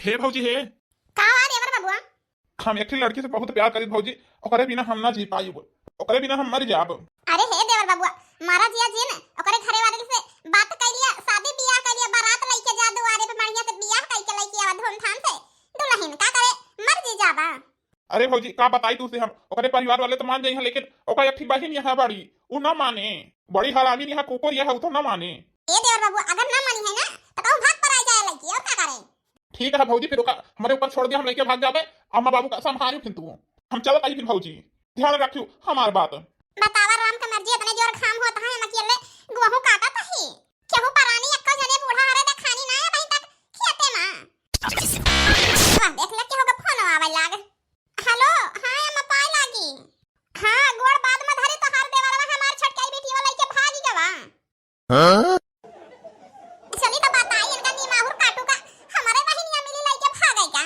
हे भौजी हे। का देवर बाबुआ? हम एक लड़की से बहुत प्यार करी भौजी, ओकरे बिना हम ना जी पाई, ओकरे बिना हम मर जाब। अरे हे देवर बाबुआ, मारा जिया जी ने ओकरे घरे वाले से बात कर लिया, शादी बियाह कर लिया, बारात लेके जा दुआरे पे बढ़िया से बियाह करके लेके आवा धूमधाम से। दुल्हन का करे मर जी जाबा। अरे भौजी का बताई तू से हम, ओकरे परिवार वाले तो मान जाई हैं, लेकिन ओकर एक बहन यहाँ बड़ी उ ना माने, बड़ी हरामी यहाँ कुकुर यह तो ना माने। ए देवर बाबुआ अगर ना मानी है ना तो कहूं भाग पर आ जाए लड़की और का करे। ठीक है भौजी, फिर हमारे ऊपर छोड़ दिया, हम लेके भाग जाबे। अम्मा बाबू का संभालियो, फिर तू हम चल आई, फिर भौजी ध्यान रखियो हमार बात। बतावा राम का मर्जी इतने जोर खाम होता है, हम अकेले गोहू काटा तही केहू परानी अक्का जने बूढ़ा हरे दे खानी ना है वहीं तक खेते मां। वाह देख ले के होगा फोन आवे लाग। हेलो हां अम्मा पाए लागी। हां गोड़ बाद में धरी तो हर देवरवा हमार छटकाई बेटी वाला के भागी गवा। हां चली तो बताई इनका नी माहुर काटू का हमारे बहनिया मिली लई के भागई का।